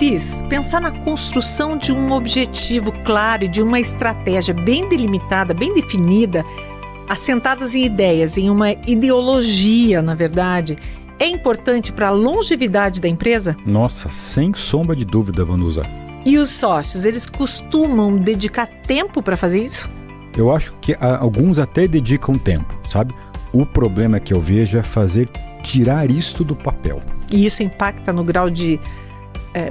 Cris, pensar na construção de um objetivo claro e de uma estratégia bem delimitada, bem definida, assentadas em ideias, em uma ideologia, na verdade, é importante para a longevidade da empresa? Nossa, sem sombra de dúvida, Vanusa. E os sócios, eles costumam dedicar tempo para fazer isso? Eu acho que alguns até dedicam tempo, sabe? O problema que eu vejo é tirar isso do papel. E isso impacta no grau de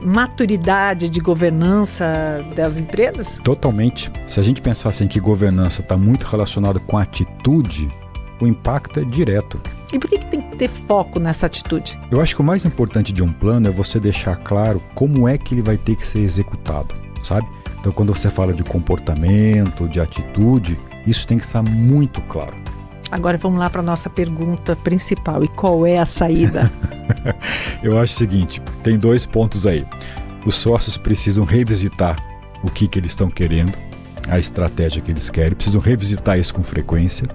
maturidade de governança das empresas? Totalmente. Se a gente pensar assim que governança está muito relacionada com atitude, o impacto é direto. E por que tem que ter foco nessa atitude? Eu acho que o mais importante de um plano é você deixar claro como é que ele vai ter que ser executado, sabe? Então, quando você fala de comportamento, de atitude, isso tem que estar muito claro. Agora vamos lá para a nossa pergunta principal. E qual é a saída? Eu acho o seguinte, tem 2 pontos aí. Os sócios precisam revisitar o que eles estão querendo, a estratégia que eles querem, precisam revisitar isso com frequência.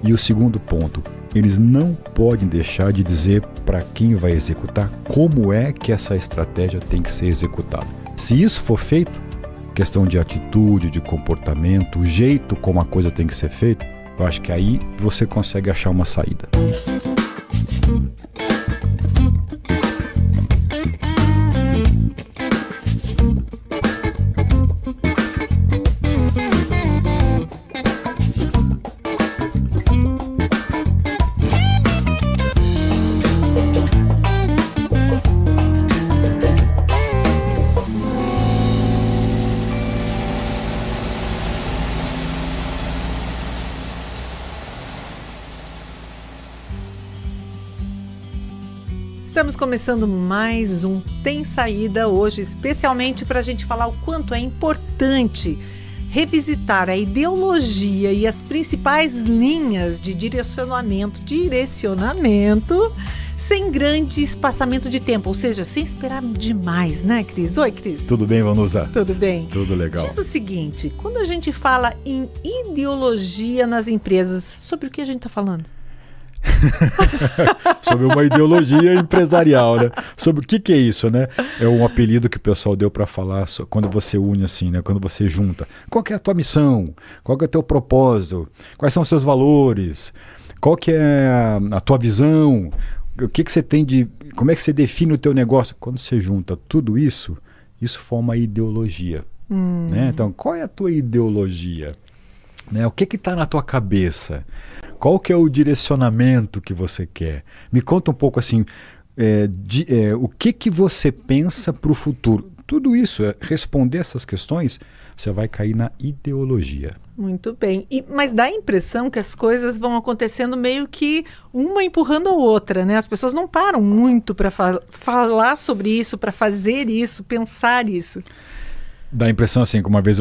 E o segundo ponto, eles não podem deixar de dizer para quem vai executar como é que essa estratégia tem que ser executada. Se isso for feito, questão de atitude, de comportamento, o jeito como a coisa tem que ser feita, eu acho que aí você consegue achar uma saída. Estamos começando mais um Tem Saída hoje, especialmente para a gente falar o quanto é importante revisitar a ideologia e as principais linhas de direcionamento sem grande espaçamento de tempo, ou seja, sem esperar demais, né, Cris? Oi, Cris. Tudo bem, Vanusa? Tudo bem. Tudo legal. Diz o seguinte, quando a gente fala em ideologia nas empresas, sobre o que a gente está falando? Sobre uma ideologia empresarial, né? Sobre o que é isso, né? É um apelido que o pessoal deu para falar quando você une assim, né? Quando você junta. Qual que é a tua missão? Qual que é o teu propósito? Quais são os seus valores? Qual que é a tua visão? O que você tem de... Como é que você define o teu negócio? Quando você junta tudo isso, isso forma ideologia. Né? Então, qual é a tua ideologia? Né? O que está na tua cabeça? Qual que é o direcionamento que você quer? Me conta um pouco assim, o que você pensa para o futuro? Tudo isso, responder essas questões, você vai cair na ideologia. Muito bem. Mas dá a impressão que as coisas vão acontecendo meio que uma empurrando a outra, né? As pessoas não param muito para falar sobre isso, para fazer isso, pensar isso. Dá a impressão assim, que uma vez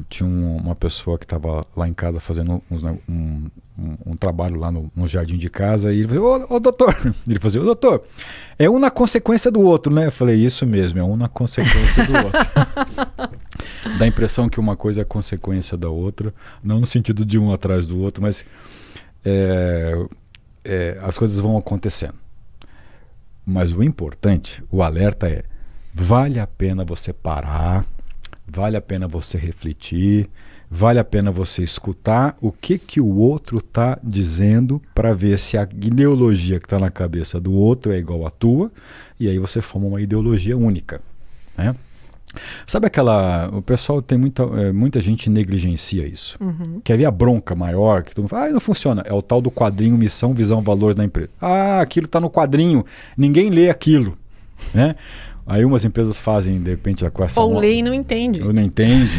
tinha uma pessoa que estava lá em casa fazendo um trabalho lá no jardim de casa e ele falou, ô doutor, ele falou, ô doutor, é um na consequência do outro, né? Eu falei, isso mesmo, é um na consequência do outro. Dá a impressão que uma coisa é consequência da outra, não no sentido de um atrás do outro, mas as coisas vão acontecendo. Mas o importante, o alerta é, vale a pena você parar, vale a pena você refletir, vale a pena você escutar o que o outro está dizendo para ver se a ideologia que está na cabeça do outro é igual à tua, e aí você forma uma ideologia única, né? Sabe o pessoal tem muita gente negligencia isso. Quer ver a bronca maior que todo mundo fala, não funciona, é o tal do quadrinho missão, visão, valores da empresa. Aquilo está no quadrinho, ninguém lê aquilo, né? Aí umas empresas fazem, de repente, a equação... Ou lê e não entende. Ou não entende.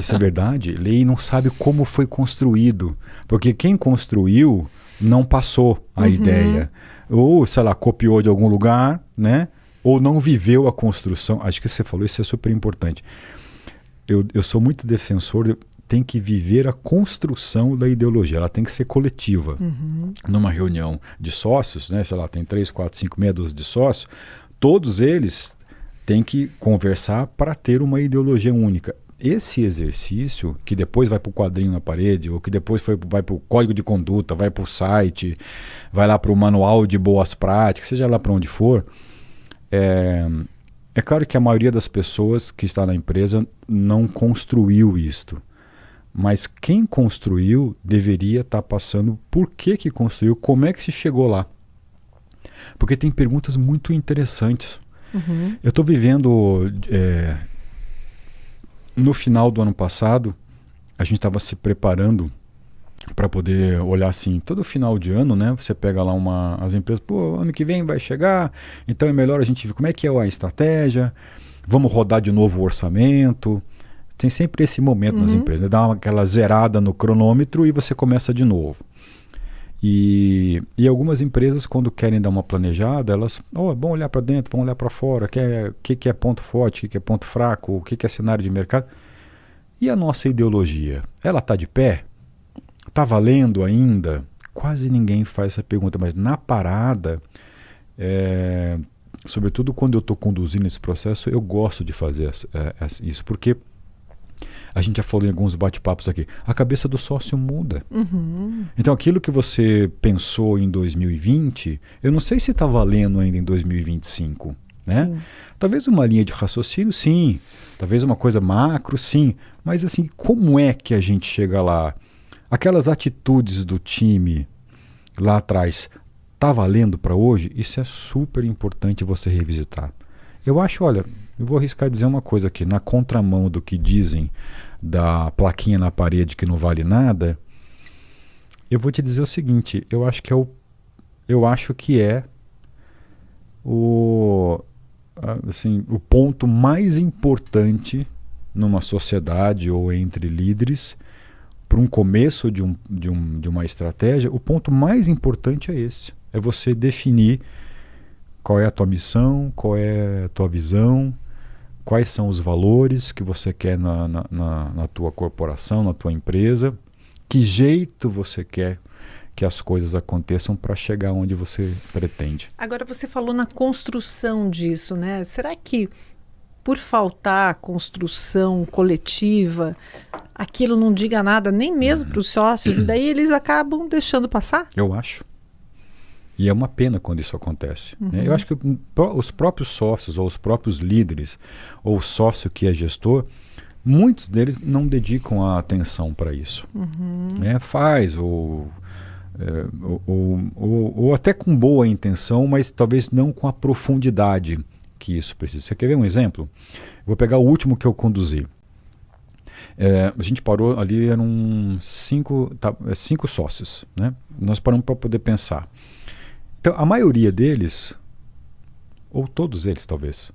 Isso é verdade. Lê e não sabe como foi construído. Porque quem construiu não passou a ideia. Ou, sei lá, copiou de algum lugar, né? Ou não viveu a construção. Acho que você falou, isso é super importante. Eu sou muito defensor, tem que viver a construção da ideologia. Ela tem que ser coletiva. Numa reunião de sócios, né? Sei lá, tem 3, 4, 5, meia dúzia de sócios, todos eles têm que conversar para ter uma ideologia única. Esse exercício, que depois vai para o quadrinho na parede, ou que depois vai para o código de conduta, vai para o site, vai lá para o manual de boas práticas, seja lá para onde for, é É claro que a maioria das pessoas que está na empresa não construiu isto. Mas quem construiu deveria estar passando por que construiu, como é que se chegou lá. Porque tem perguntas muito interessantes. Uhum. Eu estou vivendo... no final do ano passado, a gente estava se preparando para poder olhar assim, todo final de ano, né? Você pega lá as empresas, pô, ano que vem vai chegar, então é melhor a gente ver como é que é a estratégia, vamos rodar de novo o orçamento. Tem sempre esse momento nas empresas, né? Dá aquela zerada no cronômetro e você começa de novo. E algumas empresas, quando querem dar uma planejada, elas vão olhar para dentro, vão olhar para fora, o que é ponto forte, o que é ponto fraco, o que é cenário de mercado. E a nossa ideologia, ela está de pé? Está valendo ainda? Quase ninguém faz essa pergunta, mas na parada, sobretudo quando eu estou conduzindo esse processo, eu gosto de fazer isso, porque a gente já falou em alguns bate-papos aqui, a cabeça do sócio muda. Uhum. Então aquilo que você pensou em 2020, eu não sei se está valendo ainda em 2025. Né? Sim. Talvez uma linha de raciocínio, sim. Talvez uma coisa macro, sim. Mas assim, como é que a gente chega lá? Aquelas atitudes do time lá atrás, tá valendo para hoje? Isso é super importante você revisitar. Eu acho, olha, eu vou arriscar dizer uma coisa aqui, na contramão do que dizem da plaquinha na parede que não vale nada, eu vou te dizer o seguinte, eu acho que é o ponto mais importante numa sociedade ou entre líderes, para um começo de uma estratégia, o ponto mais importante é esse. É você definir qual é a tua missão, qual é a tua visão, quais são os valores que você quer na tua corporação, na tua empresa, que jeito você quer que as coisas aconteçam para chegar onde você pretende. Agora você falou na construção disso, né? Será que por faltar construção coletiva, aquilo não diga nada nem mesmo para os sócios e daí eles acabam deixando passar? Eu acho. E é uma pena quando isso acontece. Né? Eu acho que os próprios sócios ou os próprios líderes ou o sócio que é gestor, muitos deles não dedicam a atenção para isso. Faz ou até com boa intenção, mas talvez não com a profundidade que isso precisa. Você quer ver um exemplo? Vou pegar o último que eu conduzi. A gente parou ali, eram 5 sócios. Né? Nós paramos para poder pensar. Então, a maioria deles, ou todos eles talvez,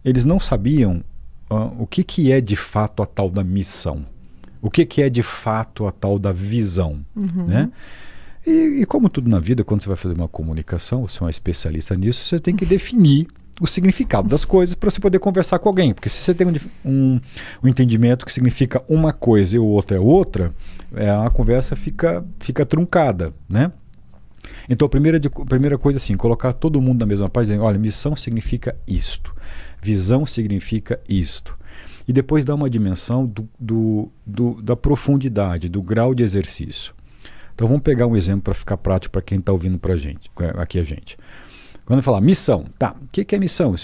eles não sabiam o que é de fato a tal da missão. O que é de fato a tal da visão. Né? E como tudo na vida, quando você vai fazer uma comunicação, você é um especialista nisso, você tem que definir o significado das coisas para você poder conversar com alguém. Porque se você tem um entendimento que significa uma coisa e o outro é outra, a conversa fica truncada, né? Então a primeira coisa assim, colocar todo mundo na mesma página, dizendo, olha, missão significa isto, visão significa isto. E depois dar uma dimensão da profundidade, do grau de exercício. Então vamos pegar um exemplo para ficar prático para quem está ouvindo aqui a gente. Quando eu falar missão, tá, o que é missão?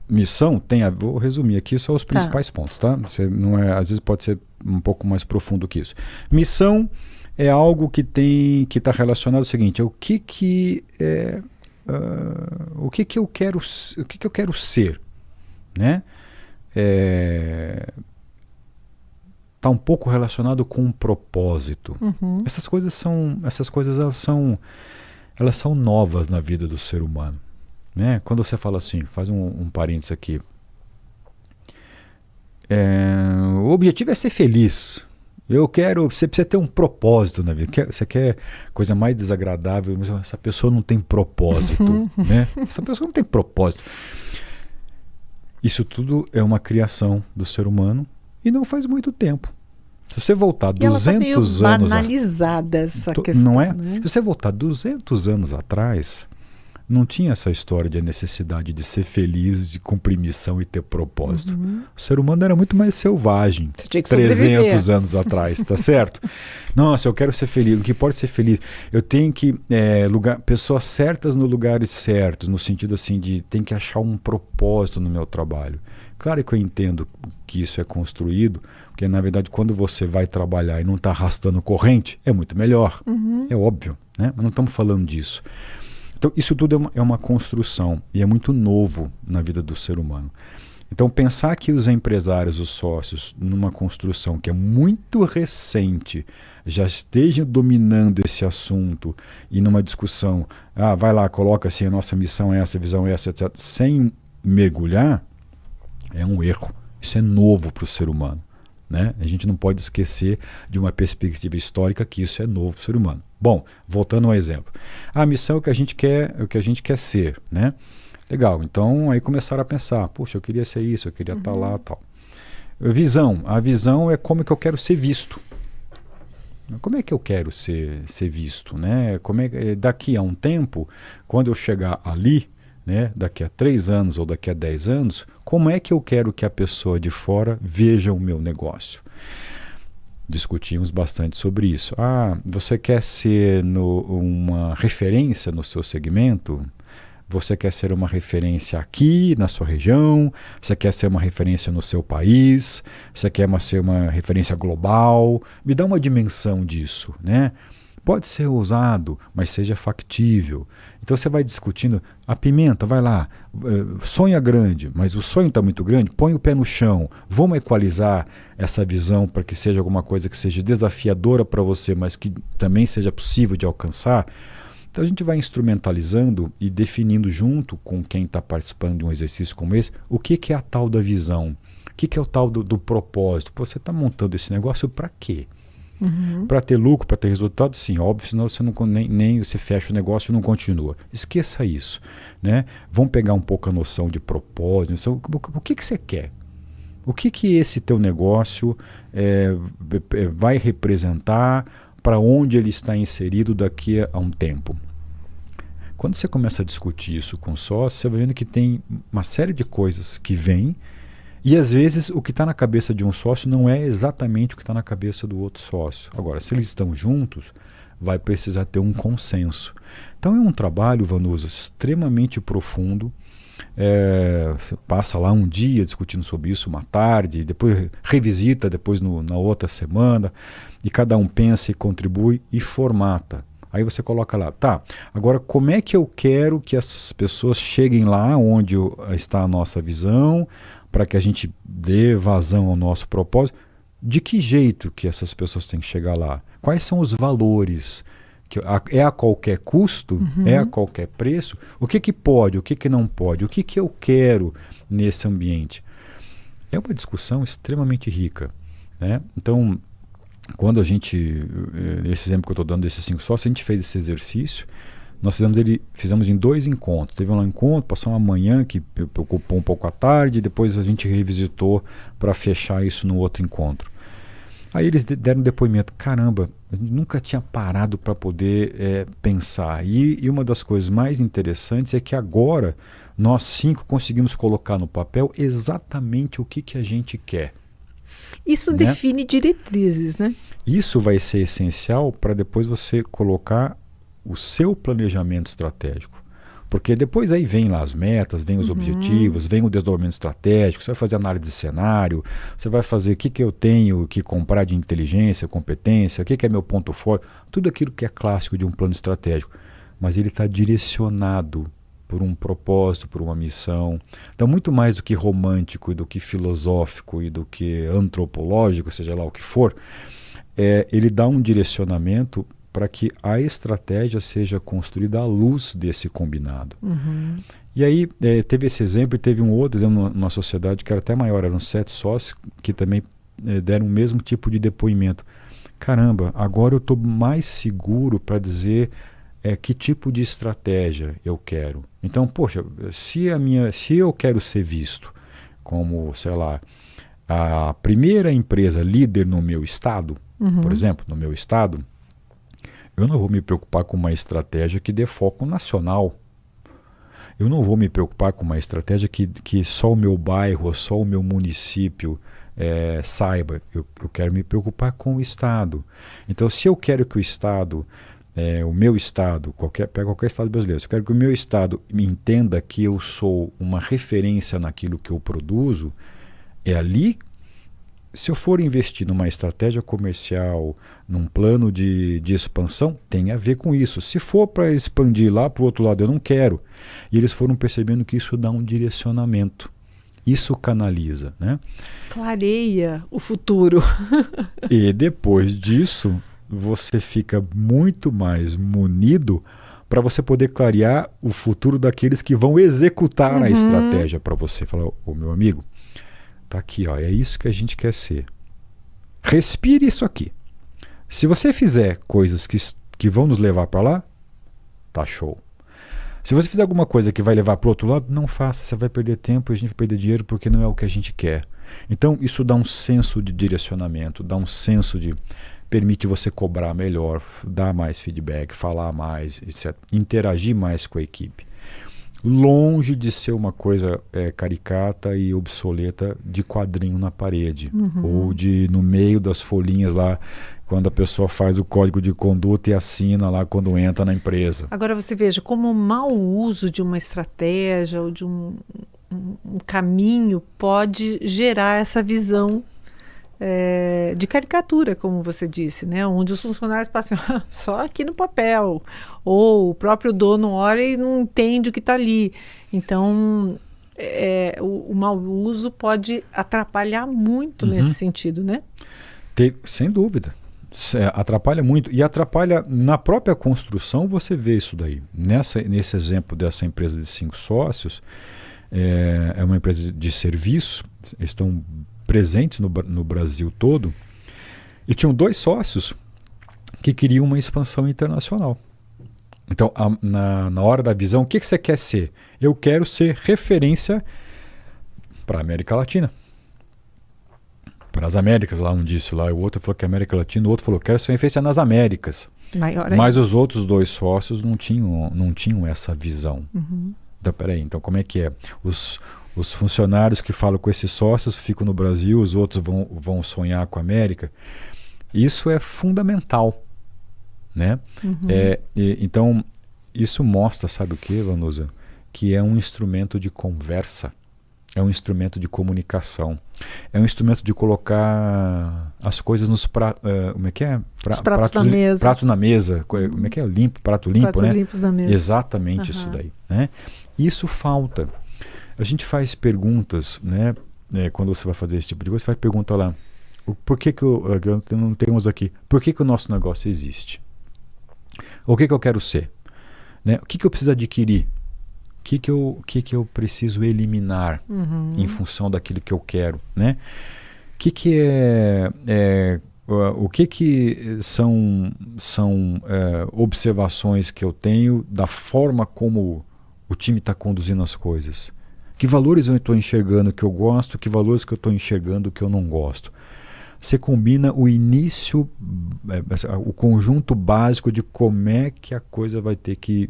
Missão tem vou resumir aqui só os principais pontos, tá? Você não às vezes pode ser um pouco mais profundo que isso. Missão é algo que está relacionado ao seguinte, o que eu quero ser, né? Está um pouco relacionado com um propósito. Essas coisas elas são novas na vida do ser humano, né? Quando você fala assim, faz um parênteses aqui, o objetivo é ser feliz. Você precisa ter um propósito na vida. Você quer coisa mais desagradável, mas essa pessoa não tem propósito, né? Essa pessoa não tem propósito. Isso tudo é uma criação do ser humano e não faz muito tempo. Se você voltar 200 anos... banalizada essa questão. Não é? Né? Se você voltar 200 anos atrás, não tinha essa história de a necessidade de ser feliz, de cumprir missão e ter propósito. O ser humano era muito mais selvagem, Você tinha que 300 anos atrás, tá certo? Nossa, eu quero ser feliz. O que pode ser feliz? Eu tenho que pessoas certas no lugares certos, no sentido assim de tem que achar um propósito no meu trabalho. Claro que eu entendo que isso é construído, porque na verdade quando você vai trabalhar e não está arrastando corrente, é muito melhor. É óbvio, né? Mas não estamos falando disso. Então isso tudo é uma construção e é muito novo na vida do ser humano. Então pensar que os empresários, os sócios, numa construção que é muito recente, já estejam dominando esse assunto e numa discussão, vai lá, coloca assim, a nossa missão é essa, a visão é essa, etc., sem mergulhar, é um erro. Isso é novo para o ser humano, né? A gente não pode esquecer de uma perspectiva histórica que isso é novo para o ser humano. Bom, voltando ao exemplo. A missão é o que a gente quer ser, né? Legal, então aí começaram a pensar, puxa, eu queria ser isso, eu queria estar lá, tal. Visão, a visão é como que eu quero ser visto. Como é que eu quero ser visto, né? Daqui a um tempo, quando eu chegar ali, né, daqui a 3 anos ou daqui a 10 anos, como é que eu quero que a pessoa de fora veja o meu negócio? Discutimos bastante sobre isso. Você quer ser uma referência no seu segmento? Você quer ser uma referência aqui na sua região? Você quer ser uma referência no seu país? Você quer ser uma referência global? Me dá uma dimensão disso, né? Pode ser ousado, mas seja factível. Então você vai discutindo, a pimenta, vai lá, sonha grande, mas o sonho está muito grande, põe o pé no chão, vamos equalizar essa visão para que seja alguma coisa que seja desafiadora para você, mas que também seja possível de alcançar. Então a gente vai instrumentalizando e definindo junto com quem está participando de um exercício como esse, o que é a tal da visão, o que é o tal do propósito. Você está montando esse negócio para quê? Para ter lucro, para ter resultado, sim, óbvio, senão você nem você fecha o negócio e não continua. Esqueça isso, né? Vamos pegar um pouco a noção de propósito, o que você quer? O que esse teu negócio vai representar, para onde ele está inserido daqui a um tempo? Quando você começa a discutir isso com o sócio, você vai vendo que tem uma série de coisas que vêm, e às vezes o que está na cabeça de um sócio não é exatamente o que está na cabeça do outro sócio. Agora, se eles estão juntos, vai precisar ter um consenso. Então é um trabalho, Vanusa, extremamente profundo. Você passa lá um dia discutindo sobre isso, uma tarde, depois revisita depois na outra semana, e cada um pensa e contribui e formata. Aí você coloca lá, agora como é que eu quero que essas pessoas cheguem lá onde está a nossa visão, para que a gente dê vazão ao nosso propósito? De que jeito que essas pessoas têm que chegar lá? Quais são os valores? É a qualquer custo? É a qualquer preço? O que pode? O que não pode? O que eu quero nesse ambiente? É uma discussão extremamente rica, né? Então, quando esse exemplo que eu estou dando desses 5 sócios, a gente fez esse exercício, nós fizemos em 2 encontros. Teve um encontro, passou uma manhã que ocupou um pouco a tarde, depois a gente revisitou para fechar isso no outro encontro. Aí eles deram um depoimento, caramba, eu nunca tinha parado para poder pensar. E uma das coisas mais interessantes é que agora nós 5 conseguimos colocar no papel exatamente o que a gente quer. Isso define diretrizes, né? Isso vai ser essencial para depois você colocar o seu planejamento estratégico. Porque depois aí vem lá as metas, vem os objetivos, vem o desdobramento estratégico, você vai fazer análise de cenário, você vai fazer o que eu tenho que comprar de inteligência, competência, o que é meu ponto forte, tudo aquilo que é clássico de um plano estratégico. Mas ele está direcionado por um propósito, por uma missão. Então, muito mais do que romântico, e do que filosófico e do que antropológico, seja lá o que for, ele dá um direcionamento para que a estratégia seja construída à luz desse combinado. E aí teve esse exemplo e teve um outro exemplo numa sociedade que era até maior, eram 7 sócios que também deram o mesmo tipo de depoimento. Caramba, agora eu estou mais seguro para dizer que tipo de estratégia eu quero. Então, poxa, se eu quero ser visto como, sei lá, a primeira empresa líder no meu estado, por exemplo, no meu estado, eu não vou me preocupar com uma estratégia que dê foco nacional. eu não vou me preocupar com uma estratégia que só o meu bairro, ou só o meu município saiba. Eu quero me preocupar com o Estado. Então, se eu quero que o Estado, o meu Estado, pega qualquer Estado brasileiro, se eu quero que o meu Estado me entenda que eu sou uma referência naquilo que eu produzo, é ali. Se eu for investir numa estratégia comercial, num plano de expansão, tem a ver com isso. Se for para expandir lá para o outro lado, eu não quero. E eles foram percebendo que isso dá um direcionamento. Isso canaliza, né? Clareia o futuro. E depois disso, você fica muito mais munido para você poder clarear o futuro daqueles que vão executar a estratégia para você. Falar, ô meu amigo, tá aqui, ó, é isso que a gente quer ser. Respire isso aqui. Se você fizer coisas que vão nos levar para lá, tá show. Se você fizer alguma coisa que vai levar para o outro lado, não faça. Você vai perder tempo e a gente vai perder dinheiro porque não é o que a gente quer. Então, isso dá um senso de direcionamento, dá um senso de... permite você cobrar melhor, dar mais feedback, falar mais, etc. Interagir mais com a equipe. Longe de ser uma coisa caricata e obsoleta de quadrinho na parede. Ou de no meio das folhinhas lá, quando a pessoa faz o código de conduta e assina lá quando entra na empresa. Agora você veja como o mau uso de uma estratégia ou de um caminho pode gerar essa visão de caricatura, como você disse, né? Onde os funcionários passam só aqui no papel, ou o próprio dono olha e não entende o que está ali. Então, o mau uso pode atrapalhar muito nesse sentido, né? Sem dúvida. Atrapalha muito. E atrapalha na própria construção, você vê isso daí. Nesse exemplo dessa empresa de 5 sócios, é uma empresa de serviço, estão presentes no Brasil todo, e tinham 2 sócios que queriam uma expansão internacional. Então, na hora da visão, o que você quer ser? Eu quero ser referência para a América Latina. Para as Américas, lá um disse lá, o outro falou que é América Latina, o outro falou que quero ser referência nas Américas. Mas os outros 2 sócios não tinham essa visão. Então, peraí, então como é que é? Os funcionários que falam com esses sócios ficam no Brasil, os outros vão sonhar com a América. Isso é fundamental, né? Então, isso mostra, sabe o que, Vanusa? Que é um instrumento de conversa, é um instrumento de comunicação, é um instrumento de colocar as coisas nos como é que é? Os pratos na mesa. Prato na mesa, como é que é? Prato limpo, pratos né? limpos na mesa. Exatamente isso daí, né? Isso falta. A gente faz perguntas, né? Quando você vai fazer esse tipo de coisa, você faz pergunta lá. Por que eu não temos aqui? Por que o nosso negócio existe? O que eu quero ser? Né? O que eu preciso adquirir? O que eu preciso eliminar em função daquilo que eu quero? Né? O que são observações que eu tenho da forma como o time está conduzindo as coisas? Que valores eu estou enxergando que eu gosto, que valores que eu estou enxergando que eu não gosto? Você combina o início, o conjunto básico de como é que a coisa vai ter que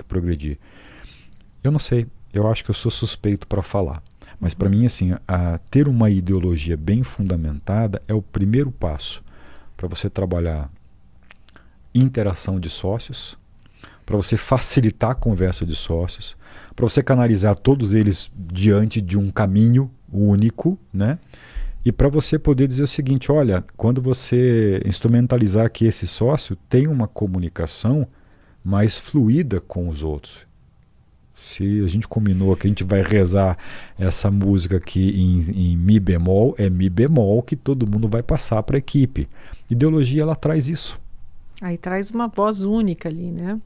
progredir. Eu não sei, eu acho que eu sou suspeito para falar. Mas para mim, assim, ter uma ideologia bem fundamentada é o primeiro passo para você trabalhar interação de sócios, para você facilitar a conversa de sócios, para você canalizar todos eles diante de um caminho único, né? E para você poder dizer o seguinte, olha, quando você instrumentalizar que esse sócio tem uma comunicação mais fluida com os outros. Se a gente combinou que a gente vai rezar essa música aqui em Mi bemol, é Mi bemol que todo mundo vai passar para a equipe. Ideologia, ela traz isso. Aí traz uma voz única ali, né?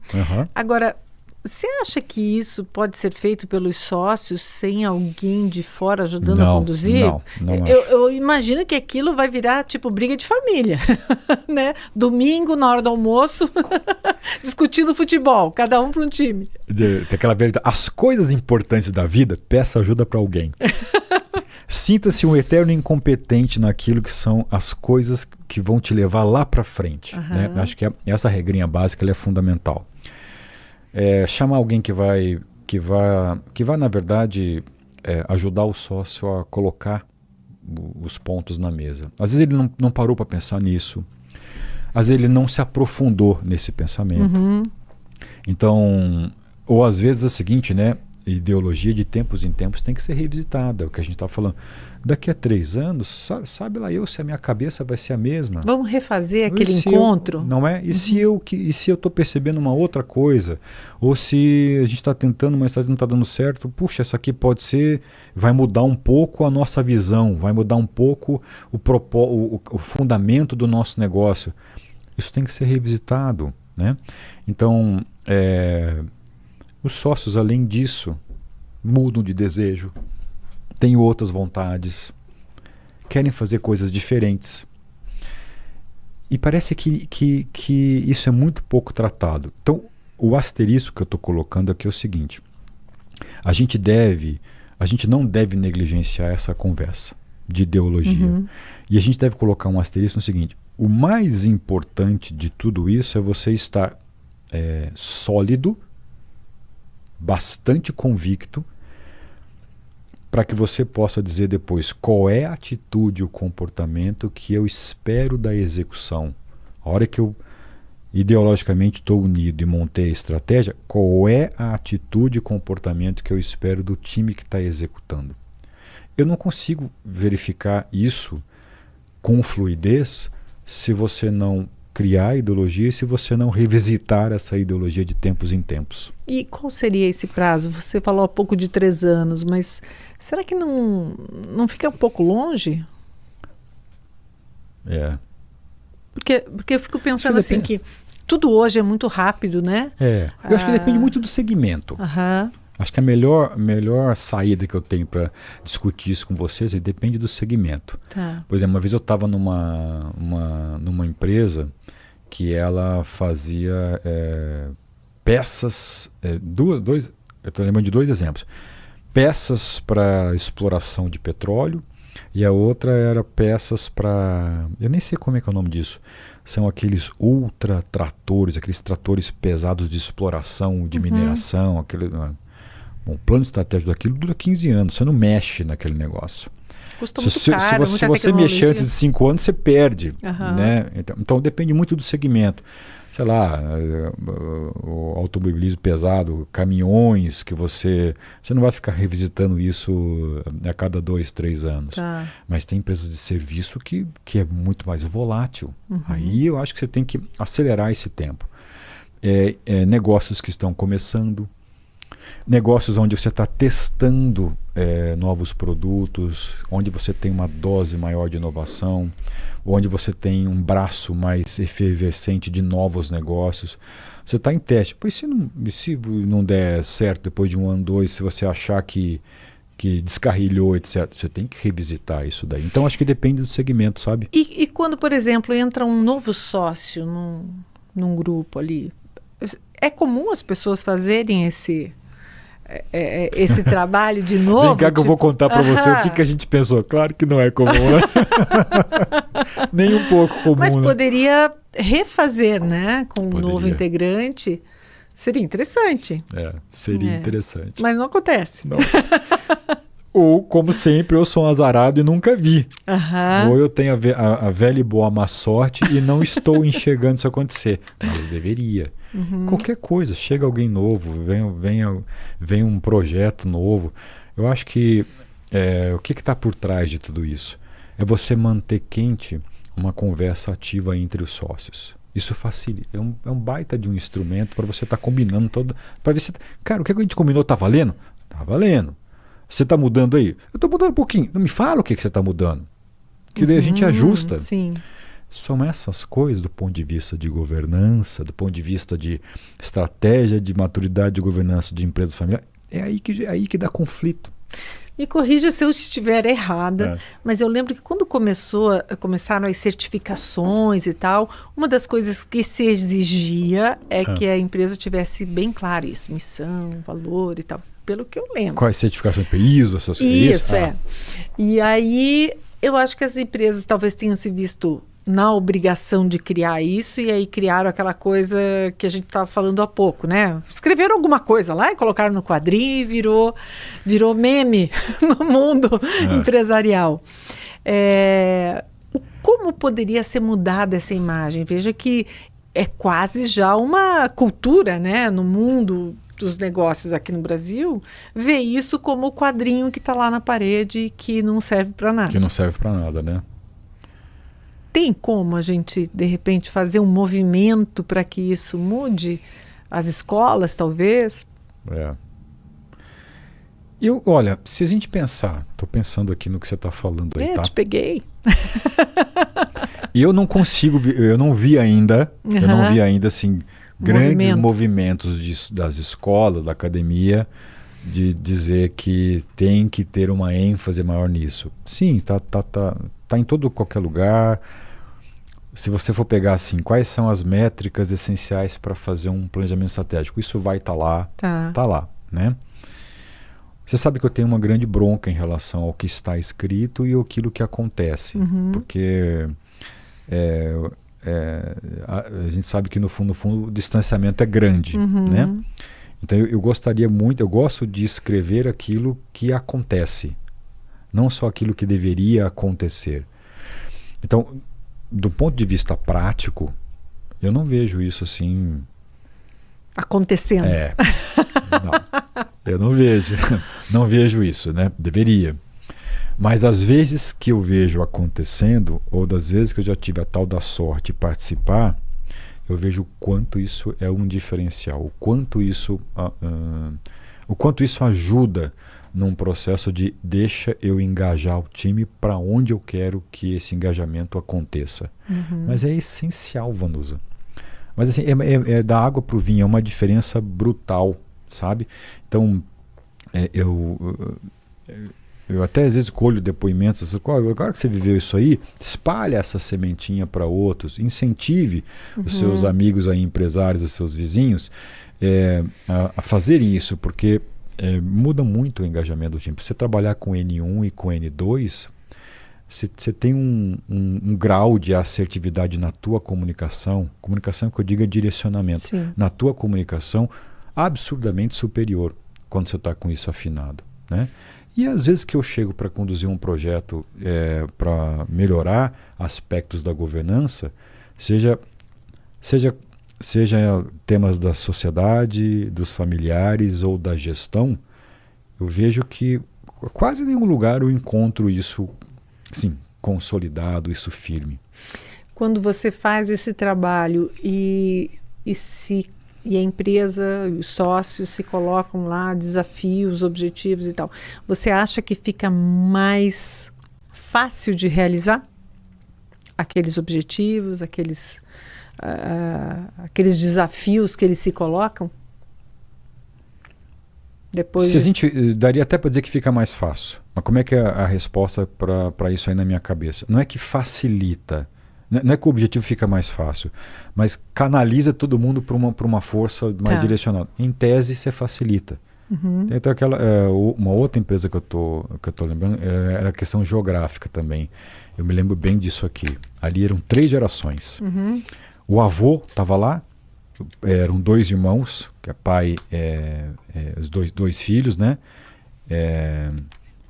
Agora, você acha que isso pode ser feito pelos sócios sem alguém de fora ajudando a conduzir? Não eu imagino que aquilo vai virar tipo briga de família, né? Domingo, na hora do almoço, discutindo futebol, cada um para um time. Tem aquela verdade, as coisas importantes da vida, peça ajuda para alguém. Sinta-se um eterno incompetente naquilo que são as coisas que vão te levar lá para frente. Né? Acho que essa regrinha básica ela é fundamental. Chamar alguém que vai que vai na verdade, ajudar o sócio a colocar os pontos na mesa. Às vezes ele não parou para pensar nisso, às vezes ele não se aprofundou nesse pensamento. Então, ou às vezes é o seguinte, né? Ideologia de tempos em tempos tem que ser revisitada, é o que a gente está falando. Daqui a 3 anos, sabe lá eu se a minha cabeça vai ser a mesma. Vamos refazer aquele encontro? Não é? E se eu estou percebendo uma outra coisa? Ou se a gente está tentando, mas não está dando certo, puxa, essa aqui pode ser, vai mudar um pouco a nossa visão, vai mudar um pouco o fundamento do nosso negócio. Isso tem que ser revisitado, né? Então, os sócios, além disso, mudam de desejo, têm outras vontades, querem fazer coisas diferentes. E parece que isso é muito pouco tratado. Então, o asterisco que eu estou colocando aqui é o seguinte: a gente não deve negligenciar essa conversa de ideologia. E a gente deve colocar um asterisco no seguinte: o mais importante de tudo isso é você estar sólido, bastante convicto, para que você possa dizer depois qual é a atitude, o comportamento que eu espero da execução. A hora que eu ideologicamente estou unido e montei a estratégia, qual é a atitude e comportamento que eu espero do time que está executando. Eu não consigo verificar isso com fluidez se você não criar ideologia e se você não revisitar essa ideologia de tempos em tempos. E qual seria esse prazo? Você falou há pouco de 3 anos, mas será que não fica um pouco longe? Porque eu fico pensando assim que tudo hoje é muito rápido, né? Eu acho que depende muito do segmento. Acho que a melhor saída que eu tenho para discutir isso com vocês depende do segmento. Por exemplo, uma vez eu estava numa empresa que ela fazia peças, eu estou lembrando de 2 exemplos. Peças para exploração de petróleo e a outra era peças para... Eu nem sei como é que é o nome disso. São aqueles ultra tratores, aqueles tratores pesados de exploração, de mineração, aquele... Bom, o plano estratégico daquilo dura 15 anos, você não mexe naquele negócio. Custa muito caro, se você mexer antes de 5 anos, você perde. Né? Então depende muito do segmento. Sei lá, o automobilismo pesado, caminhões, que você não vai ficar revisitando isso a cada 2, 3 anos. Mas tem empresas de serviço que é muito mais volátil. Aí eu acho que você tem que acelerar esse tempo. Negócios que estão começando, negócios onde você está testando novos produtos, onde você tem uma dose maior de inovação, onde você tem um braço mais efervescente de novos negócios. Você está em teste. Pois se não der certo depois de 1 ano, 2, se você achar que descarrilhou, etc., você tem que revisitar isso daí. Então acho que depende do segmento, sabe? E quando, por exemplo, entra um novo sócio num grupo ali, é comum as pessoas fazerem esse trabalho de novo? Vem cá que eu vou contar para você o que a gente pensou. Claro que não é comum, né? Nem um pouco comum. Mas né? Poderia refazer, né? Com um novo integrante. Seria interessante. Seria interessante. Mas não acontece. Não. Ou, como sempre, eu sou um azarado e nunca vi. Ou eu tenho a velha e boa má sorte e não estou enxergando isso acontecer. Mas deveria. Qualquer coisa, chega alguém novo, vem um projeto novo. Eu acho que o que está por trás de tudo isso? É você manter quente uma conversa ativa entre os sócios. Isso facilita. É um baita de um instrumento para você estar combinando todo. Para ver se. Cara, o que a gente combinou está valendo? Está valendo. Você está mudando aí? Eu estou mudando um pouquinho. Não me fala o que você está mudando. Que daí a gente ajusta. Sim. São essas coisas do ponto de vista de governança, do ponto de vista de estratégia, de maturidade de governança de empresas familiares. É aí que dá conflito. Me corrija se eu estiver errada, mas eu lembro que quando começaram as certificações e tal, uma das coisas que se exigia é que a empresa tivesse bem claro isso, missão, valor e tal, pelo que eu lembro. Quais certificações? ISO, essas coisas? Isso, E aí eu acho que as empresas talvez tenham se visto na obrigação de criar isso, e aí criaram aquela coisa que a gente estava falando há pouco, né? Escreveram alguma coisa lá e colocaram no quadrinho e virou meme no mundo empresarial. Como poderia ser mudada essa imagem? Veja que é quase já uma cultura, né, no mundo dos negócios aqui no Brasil, ver isso como o quadrinho que está lá na parede e que não serve para nada. Que não serve para nada, né? Tem como a gente, de repente, fazer um movimento para que isso mude? As escolas, talvez? Olha, se a gente pensar, estou pensando aqui no que você está falando aí, tá? Te peguei. E eu não consigo, eu não vi ainda, assim, grandes movimentos das escolas, da academia, de dizer que tem que ter uma ênfase maior nisso. Sim, tá em qualquer lugar. Se você for pegar assim, quais são as métricas essenciais para fazer um planejamento estratégico, isso vai estar lá, tá lá, né? Você sabe que eu tenho uma grande bronca em relação ao que está escrito e aquilo que acontece, porque a gente sabe que no fundo o distanciamento é grande, né? Então eu gostaria muito, eu gosto de escrever aquilo que acontece, não só aquilo que deveria acontecer. Então, do ponto de vista prático, eu não vejo isso assim acontecendo. Não, eu não vejo. Não vejo isso, né? Deveria. Mas às vezes que eu vejo acontecendo, ou das vezes que eu já tive a tal da sorte de participar, eu vejo o quanto isso é um diferencial, o quanto isso ajuda num processo de deixa eu engajar o time para onde eu quero que esse engajamento aconteça. Mas é essencial, Vanusa. Mas assim, é da água para o vinho, é uma diferença brutal, sabe? Então, eu até às vezes colho depoimentos, agora que você viveu isso aí, espalha essa sementinha para outros, incentive os seus amigos aí, empresários, os seus vizinhos a fazerem isso, porque muda muito o engajamento do time. Para você trabalhar com N1 e com N2, você tem um grau de assertividade na tua comunicação que eu digo é direcionamento, na tua comunicação absurdamente superior quando você está com isso afinado, né? E às vezes que eu chego para conduzir um projeto para melhorar aspectos da governança, seja temas da sociedade, dos familiares ou da gestão, eu vejo que quase em nenhum lugar eu encontro isso, sim, consolidado, isso firme. Quando você faz esse trabalho e a empresa, os sócios se colocam lá, desafios, objetivos e tal, você acha que fica mais fácil de realizar aqueles objetivos, aqueles desafios que eles se colocam? Depois Se a gente daria até para dizer que fica mais fácil, mas como é que é a resposta para isso aí na minha cabeça? Não é que facilita, não é que o objetivo fica mais fácil, mas canaliza todo mundo para uma força mais direcionada. Em tese, você facilita. Então, uma outra empresa que eu tô lembrando era a questão geográfica também. Eu me lembro bem disso aqui. Ali eram 3 gerações. O avô estava lá, eram 2 irmãos, que é pai, os dois filhos, né?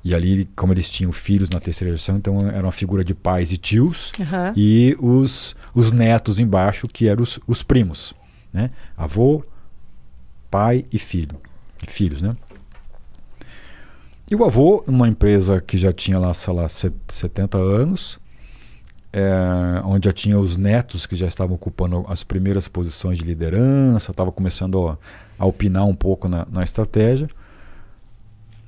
E ali, como eles tinham filhos na 3ª geração, então era uma figura de pais e tios, e os netos embaixo, que eram os primos, né? Avô, pai e filhos, né? E o avô, uma empresa que já tinha lá, sei lá, 70 anos, onde já tinha os netos que já estavam ocupando as primeiras posições de liderança, estava começando a opinar um pouco na estratégia.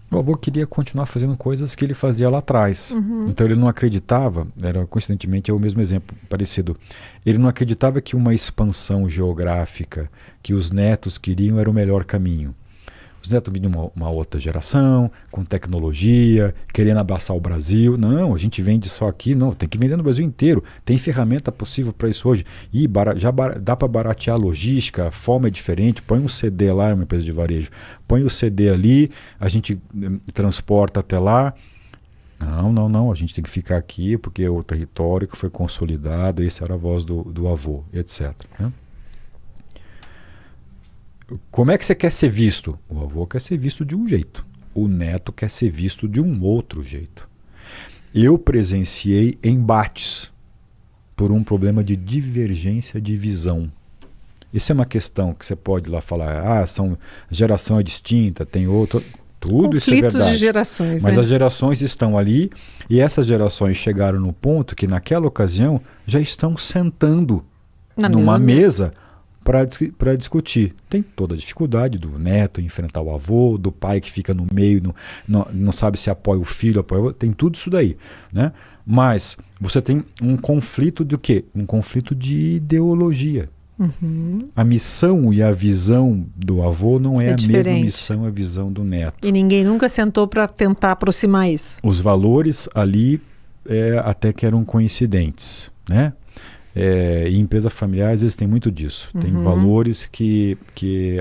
O avô queria continuar fazendo coisas que ele fazia lá atrás. Então ele não acreditava, coincidentemente é o mesmo exemplo, parecido. Ele não acreditava que uma expansão geográfica que os netos queriam era o melhor caminho. Os netos vinham de uma outra geração, com tecnologia, querendo abraçar o Brasil. Não, a gente vende só aqui. Não, tem que vender no Brasil inteiro. Tem ferramenta possível para isso hoje. E dá para baratear a logística, a forma é diferente. Põe um CD lá, é uma empresa de varejo. Põe o CD ali, a gente transporta até lá. Não, a gente tem que ficar aqui porque é o território que foi consolidado, essa era a voz do avô, etc. Né? Como é que você quer ser visto? O avô quer ser visto de um jeito, o neto quer ser visto de um outro jeito. Eu presenciei embates por um problema de divergência de visão. Isso é uma questão que você pode lá falar, geração é distinta, tem outra... Tudo isso é verdade. Conflitos de gerações. Mas né? as gerações estão ali e essas gerações chegaram no ponto que naquela ocasião já estão sentando numa mesa para discutir. Tem toda a dificuldade do neto enfrentar o avô, do pai que fica no meio, não sabe se apoia o filho, tem tudo isso daí. Né? Mas você tem um conflito de quê? Um conflito de ideologia. Uhum. A missão e a visão do avô não é a diferente. mesma missão e a visão do neto. E ninguém nunca sentou para tentar aproximar isso. Os valores ali até que eram coincidentes, né? Em empresa familiar às vezes tem muito disso. Tem valores que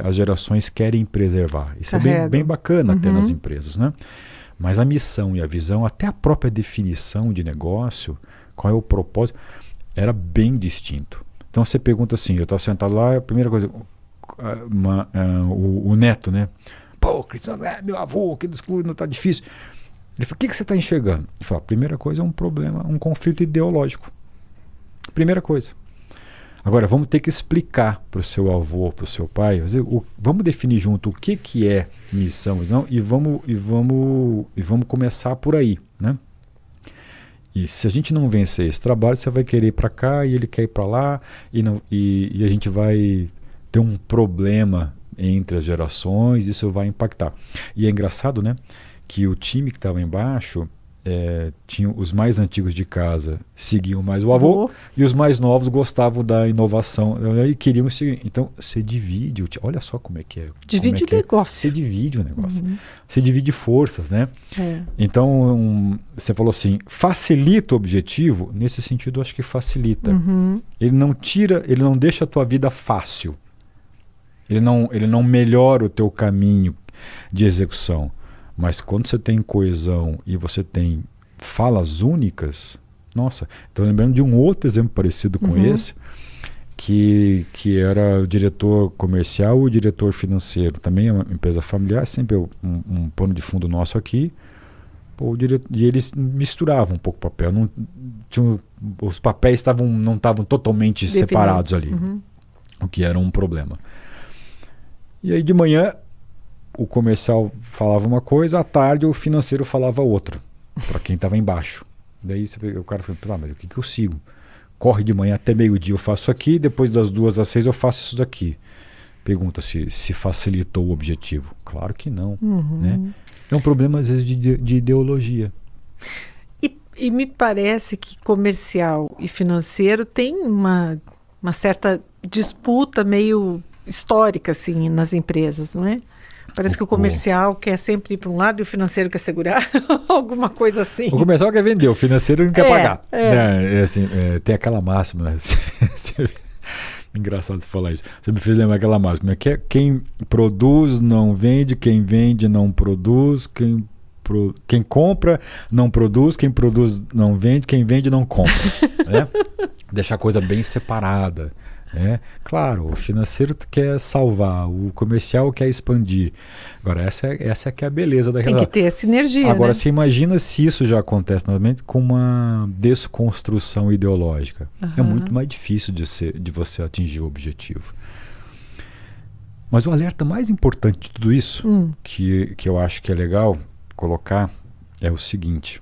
as gerações querem preservar. Isso é bem bacana até nas empresas, né? Mas a missão e a visão, até a própria definição de negócio, qual é o propósito, era bem distinto. Então você pergunta assim, eu estava sentado lá, a primeira coisa, o neto, né? Pô, Cristiano, meu avô, que não está difícil. Ele falou, o que você está enxergando? Ele falou, a primeira coisa é um problema, um conflito ideológico. Primeira coisa. Agora, vamos ter que explicar para o seu avô, para o seu pai, vamos definir junto o que é missão, visão, e vamos começar por aí, né? E se a gente não vencer esse trabalho, você vai querer ir para cá e ele quer ir para lá, e a gente vai ter um problema entre as gerações, isso vai impactar. E é engraçado, né, que o time que estava embaixo, tinha os mais antigos de casa seguiam mais o avô, e os mais novos gostavam da inovação e queriam seguir. Então você divide, olha só como é que é. Divide o negócio. Você divide o negócio. Você divide forças, né? Então você falou assim, facilita o objetivo, nesse sentido eu acho que facilita. Ele não tira, ele não deixa a tua vida fácil. Ele não melhora o teu caminho de execução. Mas quando você tem coesão e você tem falas únicas, nossa, estou lembrando de um outro exemplo parecido com esse, que era o diretor comercial e o diretor financeiro. Também é uma empresa familiar, sempre um pano de fundo nosso aqui. E eles misturavam um pouco o papel. Os papéis não estavam totalmente definidos, separados ali, o que era um problema. E aí de manhã o comercial falava uma coisa, à tarde o financeiro falava outra, para quem estava embaixo. Daí o cara falou, mas o que eu sigo? Corre de manhã até meio-dia eu faço aqui, depois das 2 às 6 eu faço isso daqui. Pergunta se facilitou o objetivo. Claro que não. Né? É um problema às vezes de ideologia. E me parece que comercial e financeiro tem uma certa disputa meio histórica assim, nas empresas, não é? Parece que o comercial quer sempre ir para um lado e o financeiro quer segurar, alguma coisa assim. O comercial quer vender, o financeiro não quer pagar. Tem aquela máxima, né? Engraçado você falar isso. Você me fez lembrar aquela máxima. Quem produz não vende, quem vende não produz, quem compra não produz, quem produz não vende, quem vende não compra. Né? Deixar a coisa bem separada. Claro, o financeiro quer salvar, o comercial quer expandir. Agora, essa é que é a beleza da relação. Tem que ter sinergia. Agora, né? você imagina se isso já acontece novamente com uma desconstrução ideológica. É muito mais difícil de você atingir o objetivo. Mas o alerta mais importante de tudo isso, que eu acho que é legal colocar, é o seguinte,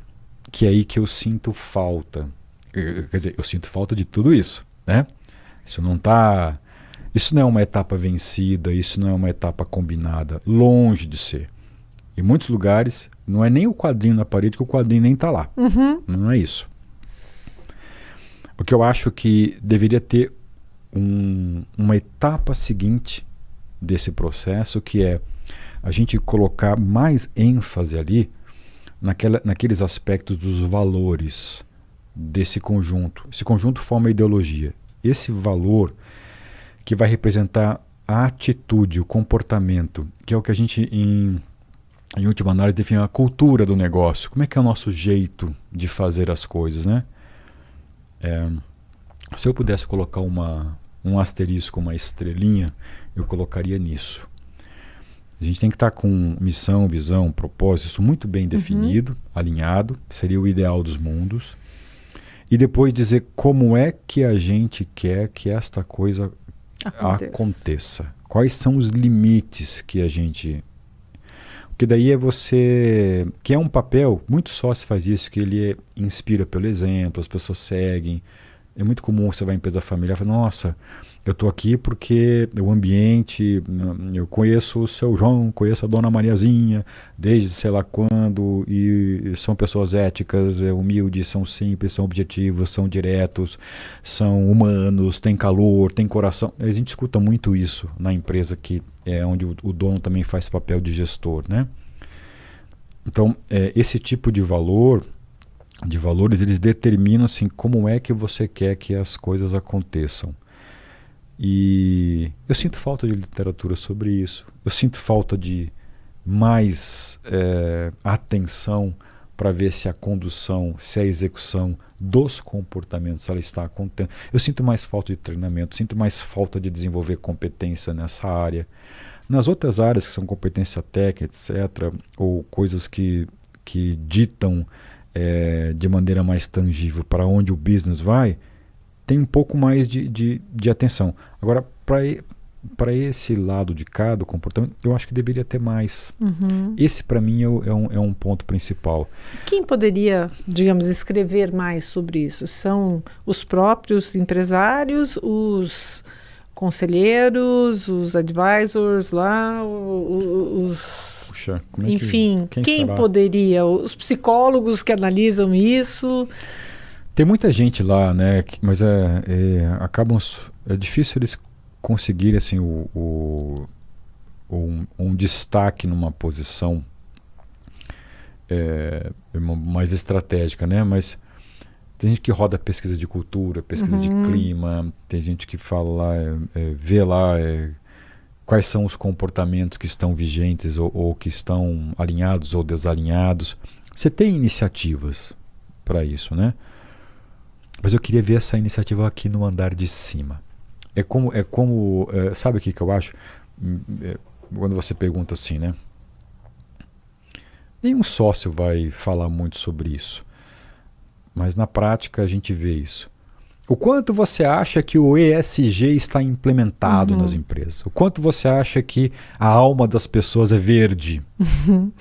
que é aí que eu sinto falta. Quer dizer, eu sinto falta de tudo isso, né? Isso não é uma etapa vencida, isso não é uma etapa combinada, longe de ser. Em muitos lugares, não é nem o quadrinho na parede, que o quadrinho nem está lá. Não é isso. O que eu acho que deveria ter uma etapa seguinte desse processo, que é a gente colocar mais ênfase ali naqueles aspectos dos valores desse conjunto. Esse conjunto forma a ideologia. Esse valor que vai representar a atitude, o comportamento, que é o que a gente em em última análise, define a cultura do negócio. Como é que é o nosso jeito de fazer as coisas, né? Se eu pudesse colocar um asterisco, uma estrelinha, eu colocaria nisso. A gente tem que estar com missão, visão, propósito, isso muito bem definido, alinhado, seria o ideal dos mundos. E depois dizer como é que a gente quer que esta coisa aconteça. Quais são os limites que a gente... Porque daí é você... Que é um papel, muito sócio faz isso, que ele inspira pelo exemplo, as pessoas seguem. É muito comum você vai em empresa familiar e fala, nossa, eu estou aqui porque o ambiente, eu conheço o seu João, conheço a dona Mariazinha, desde sei lá quando, e são pessoas éticas, humildes, são simples, são objetivos, são diretos, são humanos, têm calor, têm coração. A gente escuta muito isso na empresa, que é onde o dono também faz papel de gestor, né? Então, esse tipo de valores, eles determinam assim, como é que você quer que as coisas aconteçam. E eu sinto falta de literatura sobre isso. Eu sinto falta de mais atenção para ver se a condução, se a execução dos comportamentos ela está acontecendo. Eu sinto mais falta de treinamento, sinto mais falta de desenvolver competência nessa área. Nas outras áreas que são competência técnica, etc., ou coisas que ditam de maneira mais tangível para onde o business vai, tem um pouco mais de atenção. Agora, para esse lado de cá do comportamento, eu acho que deveria ter mais. Esse, para mim, é um ponto principal. Quem poderia, digamos, escrever mais sobre isso? São os próprios empresários, os conselheiros, os advisors lá, os... Puxa, enfim, quem poderia? Os psicólogos que analisam isso... Tem muita gente lá, né? Mas acabam... É difícil eles conseguirem assim, um destaque numa posição mais estratégica, né? Mas tem gente que roda pesquisa de cultura, pesquisa de clima, tem gente que fala lá, vê lá quais são os comportamentos que estão vigentes ou que estão alinhados ou desalinhados. Você tem iniciativas para isso, né? Mas eu queria ver essa iniciativa aqui no andar de cima. Sabe o que eu acho? Quando você pergunta assim, né? Nenhum sócio vai falar muito sobre isso. Mas na prática a gente vê isso. O quanto você acha que o ESG está implementado nas empresas? O quanto você acha que a alma das pessoas é verde?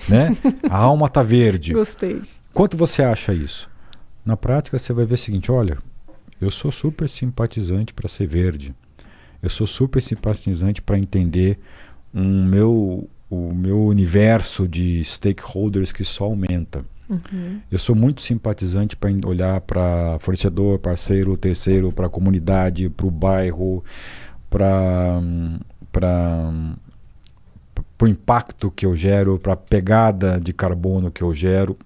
Né? A alma está verde. Gostei. Quanto você acha isso? Na prática você vai ver o seguinte, olha, eu sou super simpatizante para ser verde. Eu sou super simpatizante para entender o meu universo de stakeholders que só aumenta. Eu sou muito simpatizante para olhar para fornecedor, parceiro, terceiro, para a comunidade, para o bairro, para o impacto que eu gero, para a pegada de carbono que eu gero.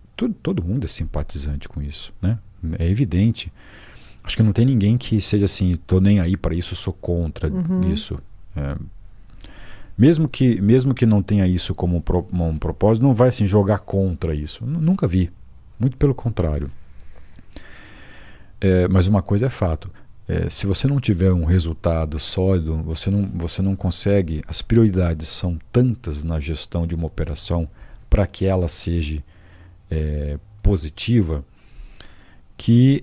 Todo mundo é simpatizante com isso, né? É evidente. Acho que não tem ninguém que seja assim, tô nem aí para isso, sou contra isso. Mesmo que não tenha isso como um propósito, não vai assim, jogar contra isso. Nunca vi. Muito pelo contrário. Mas uma coisa é fato. Se você não tiver um resultado sólido, você não consegue. As prioridades são tantas na gestão de uma operação para que ela seja positiva, que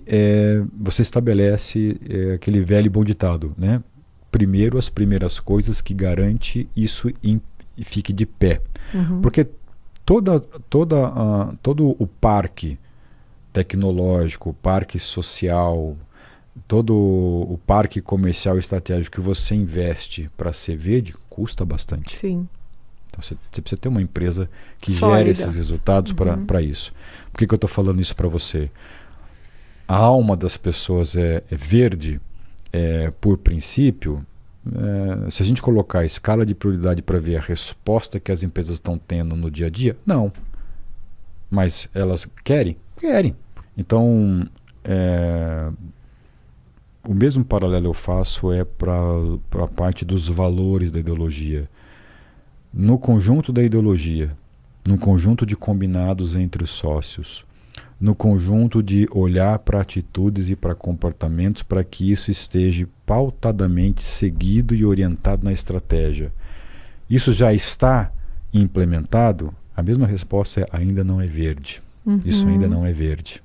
você estabelece aquele velho e bom ditado, né? Primeiro as primeiras coisas que garante isso fique de pé. Porque todo o parque tecnológico, o parque social, todo o parque comercial e estratégico que você investe para ser verde, custa bastante. Sim. Então você precisa ter uma empresa que sólida. gere esses resultados para isso. Por que eu estou falando isso para você? A alma das pessoas é verde por princípio. Se a gente colocar a escala de prioridade para ver a resposta que as empresas estão tendo no dia a dia, não. Mas elas querem? Querem. Então, o mesmo paralelo eu faço para a parte dos valores da ideologia. No conjunto da ideologia, no conjunto de combinados entre os sócios, no conjunto de olhar para atitudes e para comportamentos para que isso esteja pautadamente seguido e orientado na estratégia. Isso já está implementado? A mesma resposta é: ainda não é verde. Isso ainda não é verde.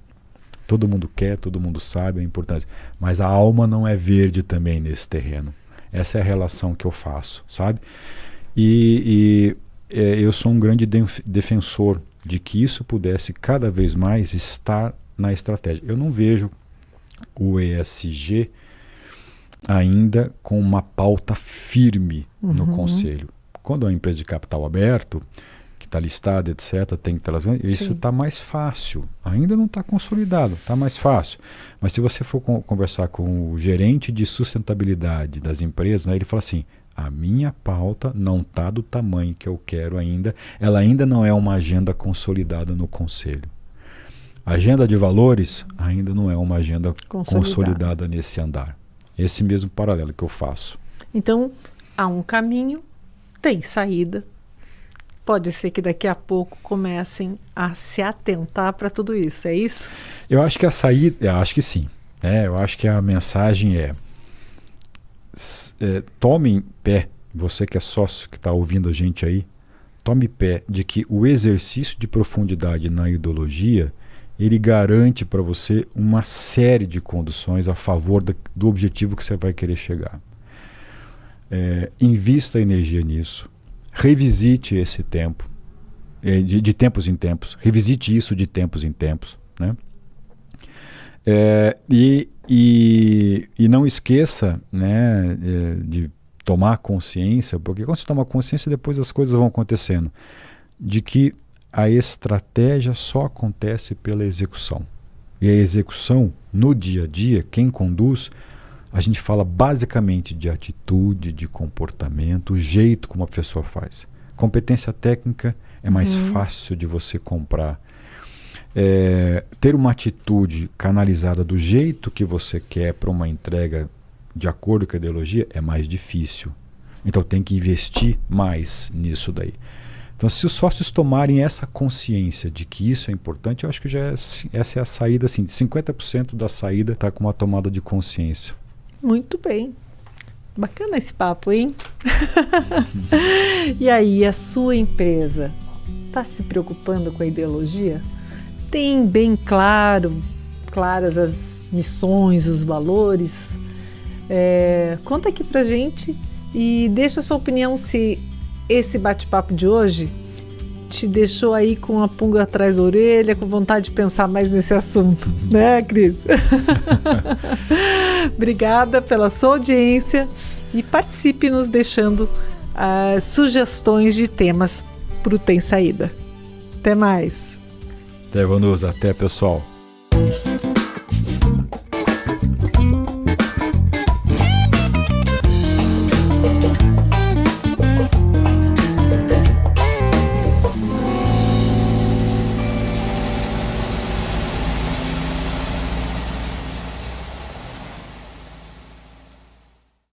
Todo mundo quer, todo mundo sabe a importância, mas a alma não é verde também nesse terreno. Essa é a relação que eu faço, sabe? Eu sou um grande defensor de que isso pudesse cada vez mais estar na estratégia. Eu não vejo o ESG ainda com uma pauta firme no conselho. Quando é uma empresa de capital aberto, que está listada, etc., tem que trazer, isso está mais fácil. Ainda não está consolidado, está mais fácil. Mas se você for conversar com o gerente de sustentabilidade das empresas, né, ele fala assim: a minha pauta não está do tamanho que eu quero ainda, ela ainda não é uma agenda consolidada no conselho. A agenda de valores ainda não é uma agenda consolidada nesse andar. Esse mesmo paralelo que eu faço. Então, há um caminho, tem saída. Pode ser que daqui a pouco comecem a se atentar para tudo isso, é isso? Eu acho que a saída, eu acho que sim. Eu acho que a mensagem tome pé, você que é sócio, que está ouvindo a gente aí, tome pé de que o exercício de profundidade na ideologia, ele garante para você uma série de condições a favor do objetivo que você vai querer chegar. Invista energia nisso, revisite esse tempo, de tempos em tempos, revisite isso de tempos em tempos, né? E não esqueça, né, de tomar consciência, porque quando você toma consciência, depois as coisas vão acontecendo, de que a estratégia só acontece pela execução. E a execução, no dia a dia, quem conduz, a gente fala basicamente de atitude, de comportamento, o jeito como a pessoa faz. Competência técnica é mais fácil de você comprar. Ter uma atitude canalizada do jeito que você quer para uma entrega de acordo com a ideologia é mais difícil. Então tem que investir mais nisso daí. Então, se os sócios tomarem essa consciência de que isso é importante, eu acho que essa é a saída, assim, 50% da saída está com uma tomada de consciência. Muito bem. Bacana esse papo, hein? E aí, a sua empresa está se preocupando com a ideologia? Tem bem claras as missões, os valores? Conta aqui pra gente e deixa a sua opinião se esse bate-papo de hoje te deixou aí com a pulga atrás da orelha, com vontade de pensar mais nesse assunto, né, Cris? Obrigada pela sua audiência e participe nos deixando sugestões de temas para o Tem Saída. Até mais. Até, Vanusa. Até, pessoal.